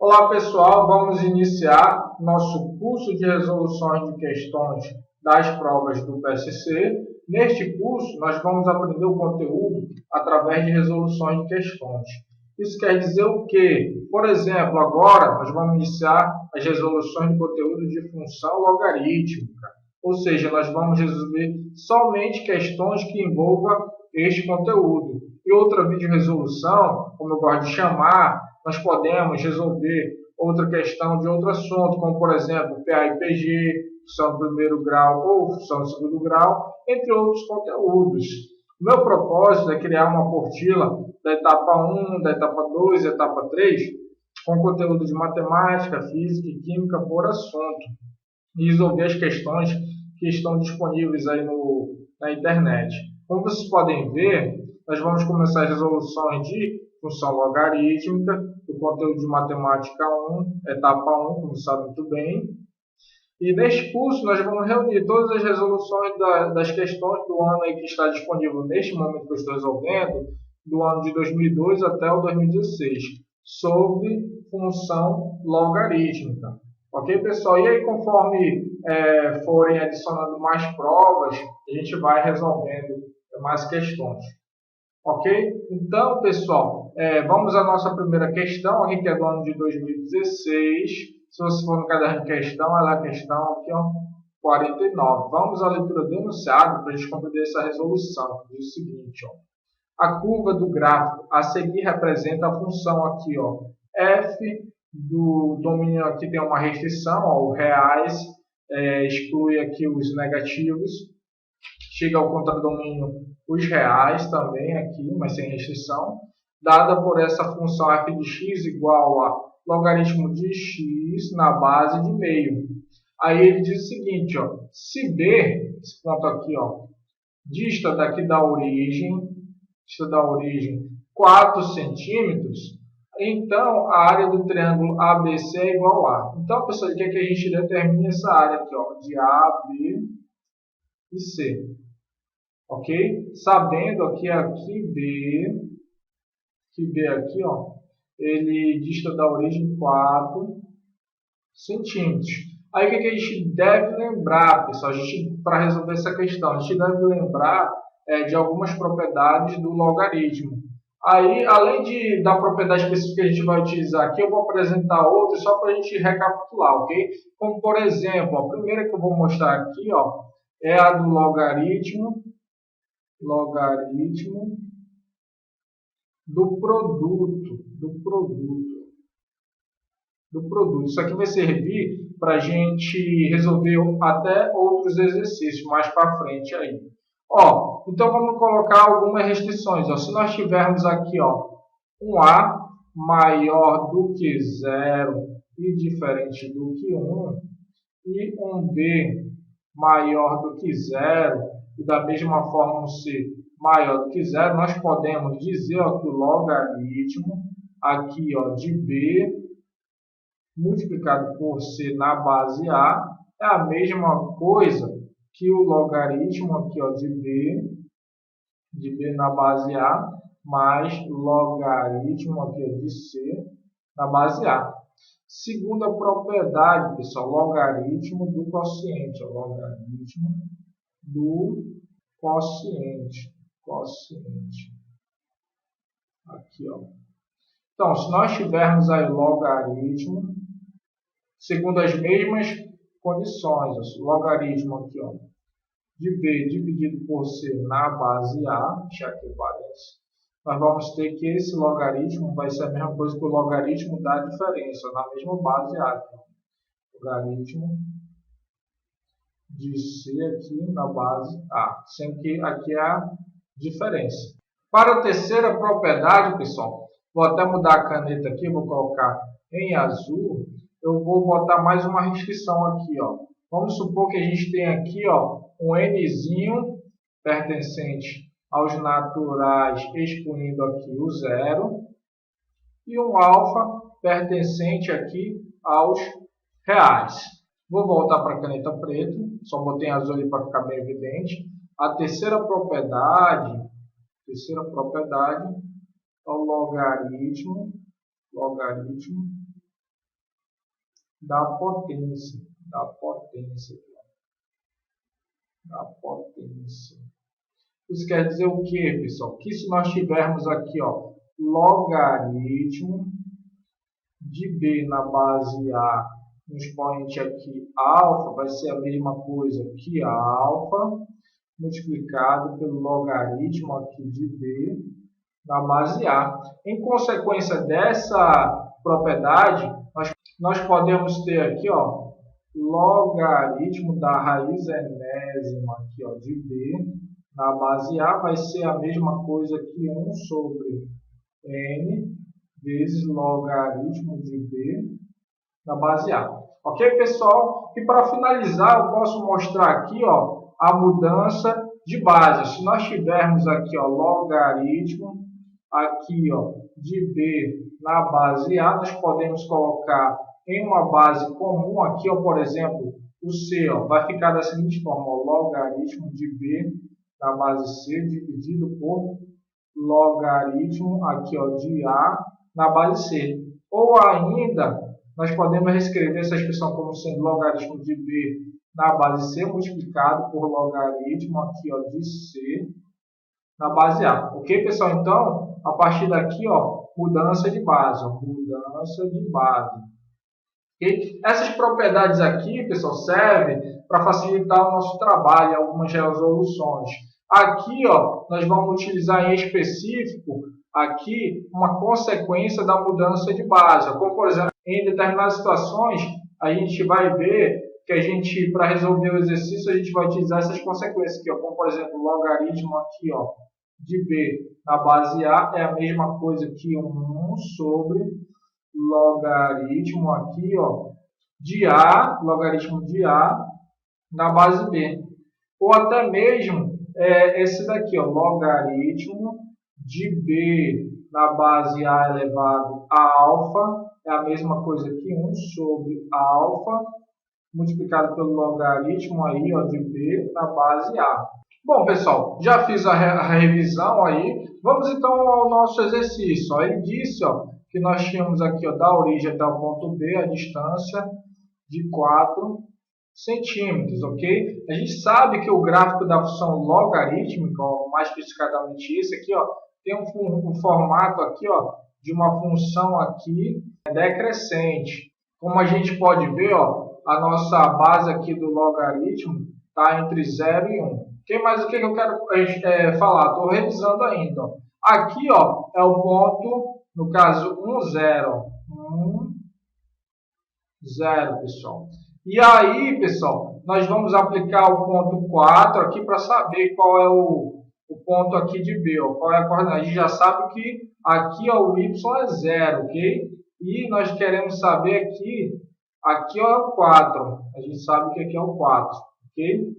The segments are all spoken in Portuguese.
Olá pessoal, vamos iniciar nosso curso de resoluções de questões das provas do PSC. Neste curso, nós vamos aprender o conteúdo através de resoluções de questões. Isso quer dizer o quê? Por exemplo, agora nós vamos iniciar as resoluções de conteúdo de função logarítmica. Ou seja, nós vamos resolver somente questões que envolvam este conteúdo. E outra videoresolução, como eu gosto de chamar, nós podemos resolver outra questão de outro assunto, como por exemplo PA e PG, função do primeiro grau ou função do segundo grau, entre outros conteúdos. O meu propósito é criar uma apostila da etapa 1, da etapa 2 e etapa 3, com conteúdo de matemática, física e química por assunto, e resolver as questões que estão disponíveis aí na internet. Como vocês podem ver, nós vamos começar as resoluções de função logarítmica, do conteúdo de matemática 1, etapa 1, como sabe muito bem. E neste curso nós vamos reunir todas as resoluções das questões do ano aí que está disponível neste momento que eu estou resolvendo, do ano de 2002 até o 2016, sobre função logarítmica. Ok, pessoal? E aí, conforme forem adicionando mais provas, a gente vai resolvendo mais questões. Ok? Então, pessoal, vamos à nossa primeira questão, aqui que é do ano de 2016. Se você for no caderno de questão, ela é a questão aqui, ó, 49. Vamos à leitura do enunciado para a gente compreender essa resolução. Diz o seguinte, ó. A curva do gráfico a seguir representa a função aqui, ó, f do domínio, aqui tem uma restrição, ó, o reais, exclui aqui os negativos. Chega ao contradomínio os reais também aqui, mas sem restrição, dada por essa função f de x igual a logaritmo de x na base de meio. Aí ele diz o seguinte, ó, se B, esse ponto aqui, ó, dista daqui da origem 4 centímetros, então a área do triângulo ABC é igual a. Então, pessoal, ele quer que a gente determine essa área aqui, ó, de A, B e C. Ok? Sabendo aqui B aqui, ó, ele dista da origem 4 centímetros. Aí o que a gente deve lembrar, pessoal? Para resolver essa questão, a gente deve lembrar de algumas propriedades do logaritmo. Aí, além da propriedade específica que a gente vai utilizar aqui, eu vou apresentar outras só para a gente recapitular, ok? Como, por exemplo, a primeira que eu vou mostrar aqui, ó, é a do logaritmo do produto. Isso aqui vai servir para a gente resolver até outros exercícios mais para frente aí. Ó, então vamos colocar algumas restrições. Ó. Se nós tivermos aqui, ó, um A maior do que 0 e diferente do que 1, e um B maior do que 0 e da mesma forma um C maior do que 0, nós podemos dizer, ó, que o logaritmo aqui, ó, de B multiplicado por C na base A é a mesma coisa que o logaritmo aqui, ó, de B na base A mais logaritmo aqui, ó, de C na base A. Segunda propriedade, pessoal, logaritmo do quociente. Ó, logaritmo do quociente. Aqui, ó. Então, se nós tivermos aí logaritmo, segundo as mesmas condições, ó, logaritmo aqui, ó, de B dividido por C na base A, deixar aqui o parênteses, nós vamos ter que esse logaritmo vai ser a mesma coisa que o logaritmo da diferença, na mesma base A. Aqui, ó. Logaritmo de C aqui na base A, sendo que aqui é a diferença. Para a terceira propriedade, pessoal, vou até mudar a caneta aqui, vou colocar em azul, eu vou botar mais uma restrição aqui, ó. Vamos supor que a gente tem aqui, ó, um nzinho pertencente aos naturais, excluindo aqui o 0, e um alfa pertencente aqui aos reais. Vou voltar para a caneta preta, só botei em azul ali para ficar bem evidente. A terceira propriedade é o logaritmo da potência. Da potência. Da potência. Isso quer dizer o quê, pessoal? Que se nós tivermos aqui, ó, logaritmo de b na base a no expoente aqui alfa, vai ser a mesma coisa que alfa multiplicado pelo logaritmo aqui de b na base a. Em consequência dessa propriedade, nós podemos ter aqui, ó, logaritmo da raiz enésima aqui, ó, de b na base a vai ser a mesma coisa que 1 sobre n vezes logaritmo de b na base a. Ok, pessoal? E para finalizar, eu posso mostrar aqui, ó, a mudança de base. Se nós tivermos aqui, ó, logaritmo aqui, ó, de b na base a, nós podemos colocar em uma base comum aqui, ó, por exemplo, o c, ó, vai ficar da seguinte forma, ó, logaritmo de b na base c dividido por logaritmo aqui, ó, de a na base c. Ou ainda, nós podemos reescrever essa expressão como sendo logaritmo de b na base c multiplicado por logaritmo aqui, ó, de c na base a. Ok, pessoal? Então, a partir daqui, ó, mudança de base. Ó, mudança de base. Okay? Essas propriedades aqui, pessoal, servem para facilitar o nosso trabalho em algumas resoluções. Aqui, ó, nós vamos utilizar em específico aqui uma consequência da mudança de base. Como, por exemplo, em determinadas situações, a gente vai ver que a gente, para resolver o exercício, a gente vai utilizar essas consequências aqui, ó, como, por exemplo, o logaritmo aqui, ó, de b na base a é a mesma coisa que 1 sobre logaritmo aqui, ó, de a, logaritmo de a na base b. Ou até mesmo esse daqui, ó, logaritmo de b na base a elevado a alfa é a mesma coisa que 1 sobre alfa multiplicado pelo logaritmo aí, ó, de b na base a. Bom, pessoal, já fiz a revisão aí. Vamos então ao nosso exercício. Ó, ele disse, ó, que nós tínhamos aqui, ó, da origem até o ponto B a distância de 4 centímetros, ok? A gente sabe que o gráfico da função logarítmica, ó, mais especificadamente esse aqui, ó, tem um formato aqui, ó, de uma função aqui decrescente. Como a gente pode ver, ó, a nossa base aqui do logaritmo está entre 0 e 1. Okay? Mas o que eu quero falar? Estou revisando ainda. Ó. Aqui, ó, é o ponto, no caso, 1, 0. 1, 0, pessoal. E aí, pessoal, nós vamos aplicar o ponto 4 aqui para saber qual é o ponto aqui de B. Ó, qual é a coordenada. A gente já sabe que aqui, ó, o Y é 0, ok? E nós queremos saber aqui ó, é o 4. A gente sabe que aqui é o 4, ok?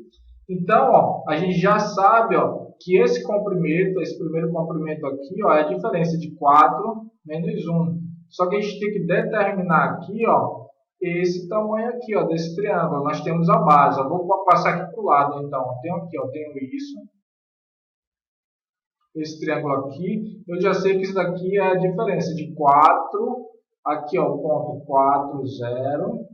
Então, ó, a gente já sabe, ó, que esse comprimento, esse primeiro comprimento aqui, ó, é a diferença de 4 menos 1. Só que a gente tem que determinar aqui, ó, esse tamanho aqui, ó, desse triângulo. Nós temos a base. Eu vou passar aqui para o lado, então. Eu tenho aqui, ó, tenho isso. Esse triângulo aqui. Eu já sei que isso daqui é a diferença de 4. Aqui, ó, o ponto 4, 0.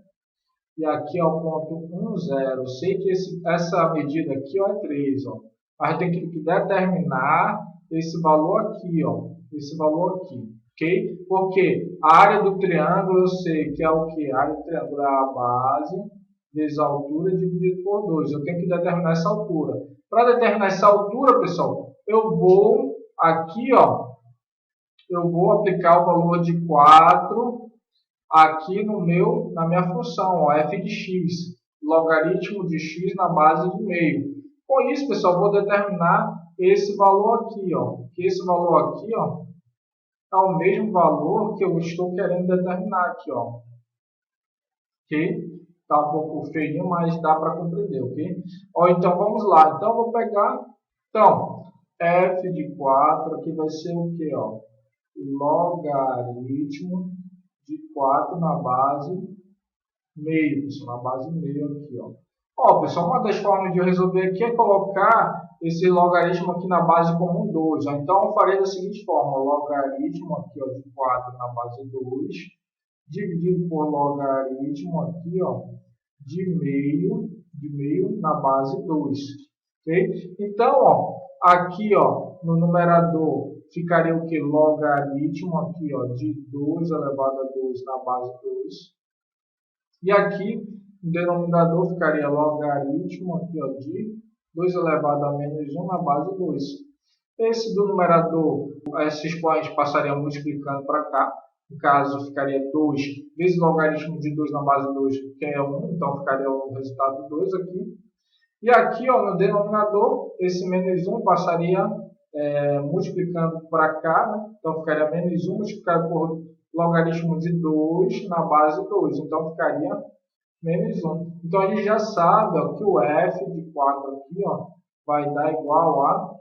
E aqui é o ponto 1, 0. Eu sei que essa medida aqui, ó, é 3. Ó. Mas tem que determinar esse valor aqui. Ó, esse valor aqui. Okay? Porque a área do triângulo eu sei que é o que? A área do triângulo é a base vezes a altura dividido por 2. Eu tenho que determinar essa altura. Para determinar essa altura, pessoal, eu vou aqui, ó, eu vou aplicar o valor de 4 aqui na minha função, ó, f de x, logaritmo de x na base de meio. Com isso, pessoal, eu vou determinar esse valor aqui, ó, que esse valor aqui, ó, é o mesmo valor que eu estou querendo determinar aqui, ó. Ok? Está um pouco feio, mas dá para compreender, ok? Ó, então, vamos lá. Então, eu vou pegar... Então, f de 4 aqui vai ser o quê, ó? Logaritmo de 4 na base meio, pessoal, na base meio aqui, ó. Ó, pessoal, uma das formas de eu resolver aqui é colocar esse logaritmo aqui na base como 2. Ó. Então, eu farei da seguinte forma, logaritmo aqui, ó, de 4 na base 2 dividido por logaritmo aqui, ó, de meio na base 2. Okay? Então, ó, aqui, ó, no numerador ficaria o que? Logaritmo aqui, ó, de 2 elevado a 2 na base 2. E aqui, no denominador, ficaria logaritmo aqui, ó, de 2 elevado a menos 1 na base 2. Esse do numerador, esse expoente passaria multiplicando para cá. No caso, ficaria 2 vezes logaritmo de 2 na base 2, que é 1. Então, ficaria o resultado 2 aqui. E aqui, ó, no denominador, esse menos 1 passaria multiplicando para cá. Né? Então, ficaria menos 1 multiplicado por logaritmo de 2 na base 2. Então, ficaria menos 1. Então, a gente já sabe, ó, que o f de 4 aqui, ó, vai dar igual a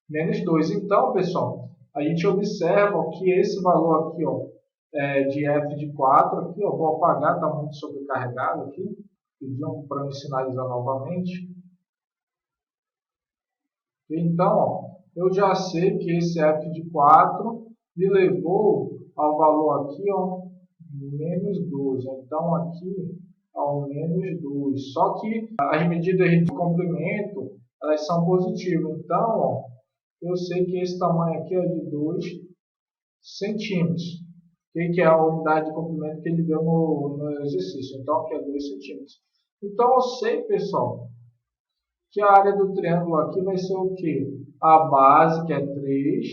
menos 2. Então, pessoal, a gente observa que esse valor aqui, ó, de f de 4, aqui, ó, vou apagar, está muito sobrecarregado aqui. Pediam para me sinalizar novamente. Então, ó, eu já sei que esse f de 4 me levou ao valor aqui, ó, menos 2. Então, aqui ao menos 2. Só que as medidas de comprimento, elas são positivas. Então, ó, eu sei que esse tamanho aqui é de 2 centímetros. Que é a unidade de comprimento que ele deu no exercício. Então, aqui é 2 centímetros. Então, eu sei, pessoal, que a área do triângulo aqui vai ser o quê? A base, que é 3,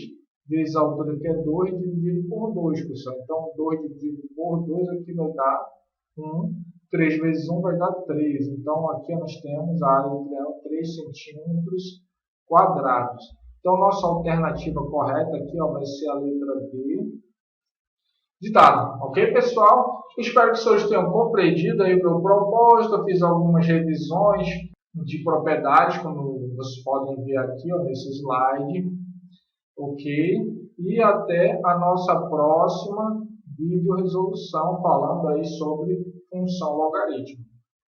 vezes a altura, que é 2, dividido por 2, pessoal. Então, 2 dividido por 2 aqui vai dar 1. 3 vezes 1 vai dar 3. Então, aqui nós temos a área do triângulo 3 centímetros quadrados. Então, nossa alternativa correta aqui, ó, vai ser a letra B. Ditado. Ok, pessoal? Espero que vocês tenham compreendido aí o meu propósito. Eu fiz algumas revisões de propriedades, como vocês podem ver aqui, ó, nesse slide. Ok? E até a nossa próxima vídeo resolução falando aí sobre função logarítmica.